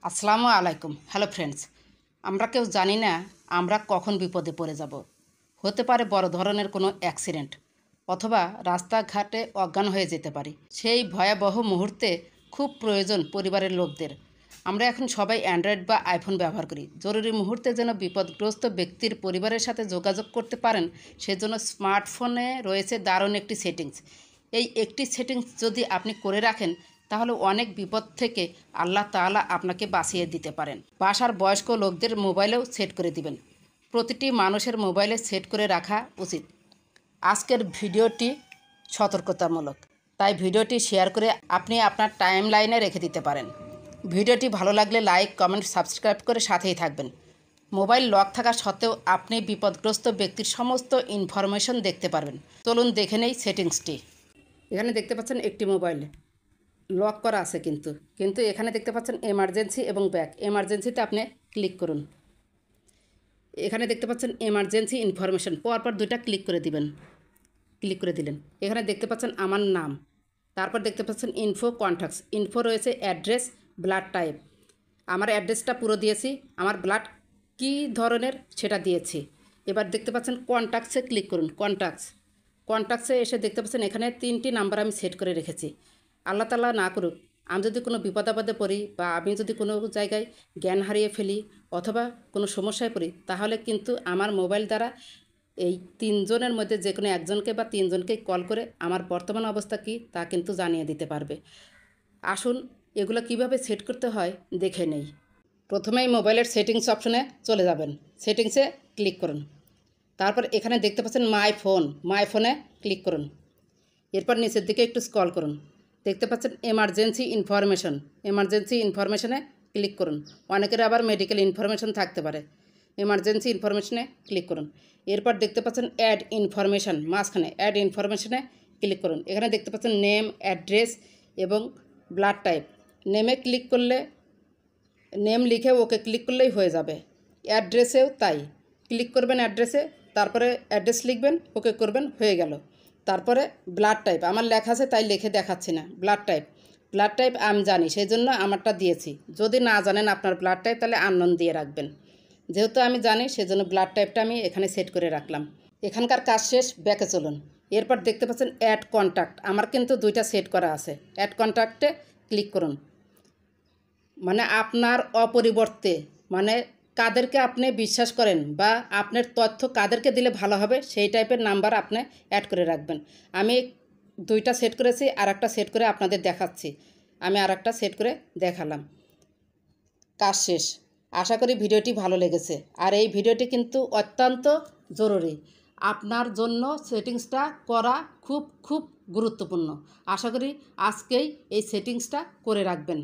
আসসালামু আলাইকুম। Hello friends, আমরা কেউ জানি না আমরা কখন বিপদে পড়ে যাব। হতে পারে বড় ধরনের কোনো অ্যাক্সিডেন্ট, অথবা রাস্তাঘাটে অজ্ঞান হয়ে যেতে পারি। সেই ভয়াবহ মুহূর্তে খুব প্রয়োজন পরিবারের লোকদের। আমরা এখন সবাই অ্যান্ড্রয়েড বা আইফোন ব্যবহার করি। জরুরি মুহূর্তে যেন বিপদগ্রস্ত ব্যক্তির পরিবারের সাথে যোগাযোগ করতে পারেন, সেজন্য স্মার্টফোনে রয়েছে দারুণ একটি সেটিংস। এই একটি সেটিংস যদি আপনি করে রাখেন, তাহলে অনেক বিপদ থেকে আল্লাহ তাআলা আপনাকে বাঁচিয়ে দিতে পারেন। বাসার বয়স্ক লোকদের মোবাইলেও সেট করে দিবেন। প্রতিটি মানুষের মোবাইলে সেট করে রাখা উচিত। আজকের ভিডিওটি সতর্কতামূলক, তাই ভিডিওটি শেয়ার করে আপনি আপনার টাইম লাইনে রেখে দিতে পারেন। ভিডিওটি ভালো লাগলে লাইক, কমেন্ট, সাবস্ক্রাইব করে সাথেই থাকবেন। মোবাইল লক থাকা সত্ত্বেও আপনি বিপদগ্রস্ত ব্যক্তির সমস্ত ইনফরমেশন দেখতে পারবেন। চলুন দেখে নেই সেটিংসটি। এখানে দেখতে পাচ্ছেন একটি মোবাইল লক করা আছে, কিন্তু এখানে দেখতে পাচ্ছেন এমার্জেন্সি এবং ব্যাক। এমার্জেন্সিতে আপনি ক্লিক করুন। এখানে দেখতে পাচ্ছেন এমার্জেন্সি ইনফরমেশন, পরপর দুইটা ক্লিক করে দিবেন। ক্লিক করে দিলেন। এখানে দেখতে পাচ্ছেন আমার নাম, তারপর দেখতে পাচ্ছেন ইনফো কন্ট্যাক্টস। ইনফো রয়েছে অ্যাড্রেস, ব্লাড টাইপ। আমার অ্যাড্রেসটা পুরো দিয়েছি, আমার ব্লাড কী ধরনের সেটা দিয়েছি। এবার দেখতে পাচ্ছেন কন্ট্যাক্টসে ক্লিক করুন। কন্ট্যাক্টসে এসে দেখতে পাচ্ছেন এখানে 3টি নাম্বার আমি সেট করে রেখেছি। আল্লাহ তাআলা না করুক, আমি যদি কোনো বিপদ আপদে পড়ি বা আমি যদি কোনো জায়গায় জ্ঞান হারিয়ে ফেলি অথবা কোনো সমস্যায় পড়ি, তাহলে কিন্তু আমার মোবাইল দ্বারা এই 3 জনের মধ্যে যে কোনো একজনকে বা 3 জনকে কল করে আমার বর্তমান অবস্থা কী তা কিন্তু জানিয়ে দিতে পারবে। আসুন এগুলো কিভাবে সেট করতে হয় দেখে নেই। প্রথমেই মোবাইলের সেটিংস অপশনে চলে যাবেন। সেটিংসে ক্লিক করুন। তারপর এখানে দেখতে পাচ্ছেন মাই ফোনে ক্লিক করুন। এরপর নিচের দিকে একটু স্ক্রল করুন। দেখতে পাচ্ছেন এমার্জেন্সি ইনফরমেশনে ক্লিক করুন। অনেকের আবার মেডিকেল ইনফরমেশন থাকতে পারে। এমার্জেন্সি ইনফরমেশনে ক্লিক করুন। এরপর দেখতে পাচ্ছেন অ্যাড ইনফরমেশন, মাঝখানে অ্যাড ইনফরমেশনে ক্লিক করুন। এখানে দেখতে পাচ্ছেন নেম, অ্যাড্রেস এবং ব্লাড টাইপ। নেমে ক্লিক করলে, নেম লিখে ওকে ক্লিক করলেই হয়ে যাবে। অ্যাড্রেসেও তাই, ক্লিক করবেন অ্যাড্রেসে, তারপরে অ্যাড্রেস লিখবেন, ওকে করবেন, হয়ে গেল। তারপরে ব্লাড টাইপ আমার লেখা আছে তাই লিখে দেখাচ্ছি না। ব্লাড টাইপ আমি জানি, সেই জন্য আমারটা দিয়েছি। যদি না জানেন আপনার ব্লাড টাইপ, তাহলে আননোন দিয়ে রাখবেন। যেহেতু আমি জানি, সেজন্য ব্লাড টাইপটা আমি এখানে সেট করে রাখলাম। এখানকার কাজ শেষ, ব্যাকে চলুন। এরপর দেখতে পাচ্ছেন অ্যাড কন্ট্যাক্ট। আমার কিন্তু 2টা সেট করা আছে। অ্যাড কন্ট্যাক্টে ক্লিক করুন। মানে আপনার অপরিবর্তে, মানে কাদেরকে আপনি বিশ্বাস করেন বা আপনার তথ্য কাদেরকে দিলে ভালো হবে, সেই টাইপের নাম্বার আপনি অ্যাড করে রাখবেন। আমি 2টা সেট করেছি, আর একটা সেট করে আপনাদের দেখাচ্ছি। আমি আর একটা সেট করে দেখালাম। কাজ শেষ। আশা করি ভিডিওটি ভালো লেগেছে। আর এই ভিডিওটি কিন্তু অত্যন্ত জরুরি। আপনার জন্য সেটিংসটা করা খুব খুব গুরুত্বপূর্ণ। আশা করি আজকেই এই সেটিংসটা করে রাখবেন।